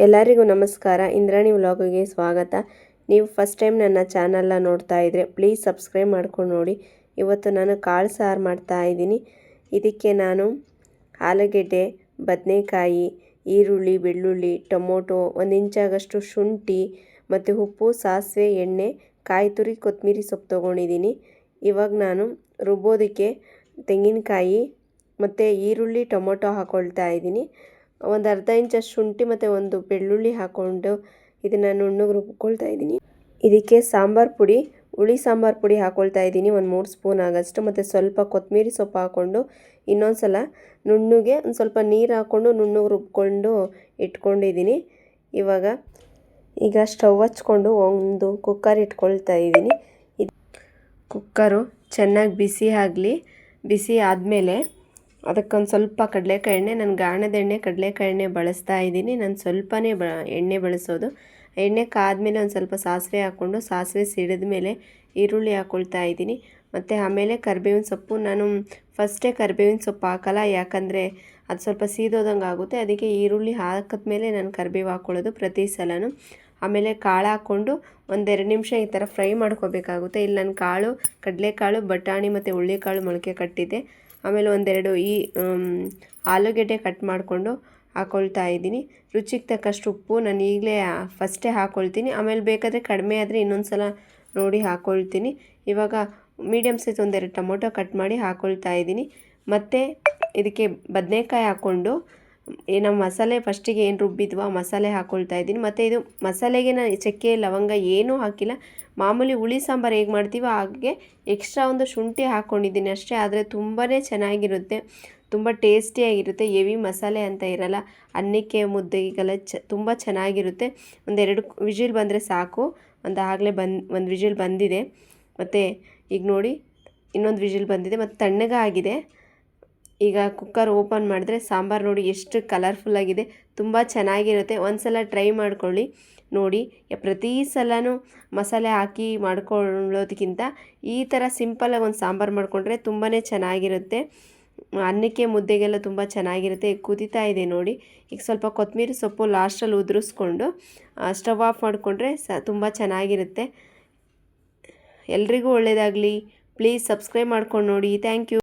ಎಲ್ಲರಿಗೂ ನಮಸ್ಕಾರ. ಇಂದ್ರಾಣಿ ವ್ಲಾಗಿಗೆ ಸ್ವಾಗತ. ನೀವು ಫಸ್ಟ್ ಟೈಮ್ ನನ್ನ ಚಾನಲ್ನ ನೋಡ್ತಾ ಇದ್ದರೆ ಪ್ಲೀಸ್ ಸಬ್ಸ್ಕ್ರೈಬ್ ಮಾಡ್ಕೊಂಡು ನೋಡಿ. ಇವತ್ತು ನಾನು ಕಾಳು ಸಾರು ಮಾಡ್ತಾ ಇದ್ದೀನಿ. ಇದಕ್ಕೆ ನಾನು ಆಲೂಗೆಡ್ಡೆ, ಬದನೆಕಾಯಿ, ಈರುಳ್ಳಿ, ಬೆಳ್ಳುಳ್ಳಿ, ಟೊಮೊಟೊ, 1 ಇಂಚಾಗಷ್ಟು ಶುಂಠಿ ಮತ್ತು ಉಪ್ಪು, ಸಾಸಿವೆ, ಎಣ್ಣೆ, ಕಾಯಿ ತುರಿ, ಕೊತ್ತಂಬರಿ ಸೊಪ್ಪು ತೊಗೊಂಡಿದ್ದೀನಿ. ಇವಾಗ ನಾನು ರುಬ್ಬೋದಕ್ಕೆ ತೆಂಗಿನಕಾಯಿ ಮತ್ತು ಈರುಳ್ಳಿ, ಟೊಮೊಟೊ ಹಾಕ್ಕೊಳ್ತಾ ಇದ್ದೀನಿ. ಒಂದು ಅರ್ಧ ಇಂಚಷ್ಟು ಶುಂಠಿ ಮತ್ತು ಒಂದು ಬೆಳ್ಳುಳ್ಳಿ ಹಾಕ್ಕೊಂಡು ಇದನ್ನು ನುಣ್ಣಗೆ ರುಬ್ಕೊಳ್ತಾ ಇದ್ದೀನಿ. ಇದಕ್ಕೆ ಸಾಂಬಾರು ಪುಡಿ, ಹುಳಿ ಸಾಂಬಾರು ಪುಡಿ ಹಾಕ್ಕೊಳ್ತಾ ಇದ್ದೀನಿ, ಒಂದು 3 ಸ್ಪೂನ್ ಆಗಷ್ಟು. ಮತ್ತು ಸ್ವಲ್ಪ ಕೊತ್ತಂಬರಿ ಸೊಪ್ಪು ಹಾಕ್ಕೊಂಡು ಇನ್ನೊಂದು ಸಲ ನುಣ್ಣಗೆ ಒಂದು ಸ್ವಲ್ಪ ನೀರು ಹಾಕ್ಕೊಂಡು ನುಣ್ಣಗೆ ರುಬ್ಕೊಂಡು ಇಟ್ಕೊಂಡಿದ್ದೀನಿ. ಈಗ ಸ್ಟವ್ ಹಚ್ಕೊಂಡು ಒಂದು ಕುಕ್ಕರ್ ಇಟ್ಕೊಳ್ತಾ ಇದ್ದೀನಿ. ಕುಕ್ಕರು ಚೆನ್ನಾಗಿ ಬಿಸಿ ಆಗಲಿ. ಬಿಸಿ ಆದಮೇಲೆ ಅದಕ್ಕೊಂದು ಸ್ವಲ್ಪ ಕಡಲೆಕಾಯಿ ಎಣ್ಣೆ, ನಾನು ಗಾಣದ ಎಣ್ಣೆ ಕಡಲೆಕಾಯಿ ಎಣ್ಣೆ ಬಳಸ್ತಾ ಇದ್ದೀನಿ. ನಾನು ಸ್ವಲ್ಪನೇ ಎಣ್ಣೆ ಬಳಸೋದು. ಎಣ್ಣೆ ಕಾದ್ಮೇಲೆ ಒಂದು ಸ್ವಲ್ಪ ಸಾಸಿವೆ ಹಾಕ್ಕೊಂಡು, ಸಾಸಿವೆ ಸಿಡಿದ ಮೇಲೆ ಈರುಳ್ಳಿ ಹಾಕ್ಕೊಳ್ತಾ ಇದ್ದೀನಿ. ಮತ್ತು ಆಮೇಲೆ ಕರಿಬೇವಿನ ಸೊಪ್ಪು. ನಾನು ಫಸ್ಟೇ ಕರಿಬೇವಿನ ಸೊಪ್ಪು ಹಾಕಲ್ಲ, ಯಾಕಂದರೆ ಅದು ಸ್ವಲ್ಪ ಸೀದೋದಂಗೆ ಆಗುತ್ತೆ. ಅದಕ್ಕೆ ಈರುಳ್ಳಿ ಹಾಕಿದ್ಮೇಲೆ ನಾನು ಕರಿಬೇವು ಹಾಕ್ಕೊಳ್ಳೋದು ಪ್ರತಿ ಸಲನೂ. ಆಮೇಲೆ ಕಾಳು ಹಾಕ್ಕೊಂಡು 1-2 ನಿಮಿಷ ಈ ಥರ ಫ್ರೈ ಮಾಡ್ಕೋಬೇಕಾಗುತ್ತೆ. ಇಲ್ಲಿ ನಾನು ಕಾಳು, ಕಡಲೆಕಾಳು, ಬಟಾಣಿ ಮತ್ತು ಹುಳ್ಳಿಕಾಳು ಮೊಳಕೆ ಕಟ್ಟಿದ್ದೆ. ಆಮೇಲೆ 1-2 ಆಲೂಗೆಡ್ಡೆ ಕಟ್ ಮಾಡಿಕೊಂಡು ಹಾಕ್ಕೊಳ್ತಾ ಇದ್ದೀನಿ. ರುಚಿಗೆ ತಕ್ಕಷ್ಟು ಉಪ್ಪು ನಾನು ಈಗಲೇ ಫಸ್ಟೇ ಹಾಕ್ಕೊಳ್ತೀನಿ. ಆಮೇಲೆ ಬೇಕಾದರೆ ಕಡಿಮೆ ಆದರೆ ಇನ್ನೊಂದು ಸಲ ನೋಡಿ ಹಾಕ್ಕೊಳ್ತೀನಿ. ಇವಾಗ ಮೀಡಿಯಮ್ ಸೈಜ್ 1-2 ಟೊಮೊಟೊ ಕಟ್ ಮಾಡಿ ಹಾಕ್ಕೊಳ್ತಾ ಇದ್ದೀನಿ. ಮತ್ತು ಇದಕ್ಕೆ ಬದನೆಕಾಯಿ ಹಾಕ್ಕೊಂಡು ನಾವು ಮಸಾಲೆ ಫಸ್ಟಿಗೆ ಏನು ರುಬ್ಬಿದ್ವೋ ಆ ಮಸಾಲೆ ಹಾಕ್ಕೊಳ್ತಾ ಇದ್ದೀನಿ. ಮತ್ತು ಇದು ಮಸಾಲೆಗೆ ನಾನು ಚಕ್ಕೆ, ಲವಂಗ ಏನೂ ಹಾಕಿಲ್ಲ. ಮಾಮೂಲಿ ಹುಳಿ ಸಾಂಬಾರು ಹೇಗೆ ಮಾಡ್ತೀವೋ ಹಾಗೆ ಎಕ್ಸ್ಟ್ರಾ ಒಂದು ಶುಂಠಿ ಹಾಕ್ಕೊಂಡಿದ್ದೀನಿ ಅಷ್ಟೇ. ಆದರೆ ತುಂಬಾ ಚೆನ್ನಾಗಿರುತ್ತೆ, ತುಂಬ ಟೇಸ್ಟಿಯಾಗಿರುತ್ತೆ. ಹೆವಿ ಮಸಾಲೆ ಅಂತ ಇರಲ್ಲ. ಅನ್ನಕ್ಕೆ, ಮುದ್ದೆಗೆಲ್ಲ ತುಂಬ ಚೆನ್ನಾಗಿರುತ್ತೆ. 1-2 ವಿಜಿಲ್ ಬಂದರೆ ಸಾಕು. ಆಗಲೇ ಒಂದು ವಿಜಿಲ್ ಬಂದಿದೆ. ಮತ್ತು ಈಗ ನೋಡಿ ಇನ್ನೊಂದು ವಿಜಿಲ್ ಬಂದಿದೆ ಮತ್ತು ತಣ್ಣಗಾಗಿದೆ. ಈಗ ಕುಕ್ಕರ್ ಓಪನ್ ಮಾಡಿದ್ರೆ ಸಾಂಬಾರು ನೋಡಿ ಎಷ್ಟು ಕಲರ್ಫುಲ್ಲಾಗಿದೆ, ತುಂಬ ಚೆನ್ನಾಗಿರುತ್ತೆ. ಒಂದು ಸಲ ಟ್ರೈ ಮಾಡ್ಕೊಳ್ಳಿ ನೋಡಿ. ಪ್ರತಿ ಸಲನೂ ಮಸಾಲೆ ಹಾಕಿ ಮಾಡ್ಕೊಳ್ಳೋದಕ್ಕಿಂತ ಈ ಥರ ಸಿಂಪಲಾಗಿ ಒಂದು ಸಾಂಬಾರು ಮಾಡಿಕೊಂಡ್ರೆ ತುಂಬಾ ಚೆನ್ನಾಗಿರುತ್ತೆ. ಅನ್ನಕ್ಕೆ, ಮುದ್ದೆಗೆಲ್ಲ ತುಂಬ ಚೆನ್ನಾಗಿರುತ್ತೆ. ಕುದೀತಾ ಇದೆ ನೋಡಿ. ಈಗ ಸ್ವಲ್ಪ ಕೊತ್ತಂಬರಿ ಸೊಪ್ಪು ಲಾಸ್ಟಲ್ಲಿ ಉದುರಿಸ್ಕೊಂಡು ಸ್ಟವ್ ಆಫ್ ಮಾಡಿಕೊಂಡ್ರೆ ತುಂಬ ಚೆನ್ನಾಗಿರುತ್ತೆ. ಎಲ್ರಿಗೂ ಒಳ್ಳೆಯದಾಗಲಿ. ಪ್ಲೀಸ್ ಸಬ್ಸ್ಕ್ರೈಬ್ ಮಾಡ್ಕೊಂಡು ನೋಡಿ. Thank you.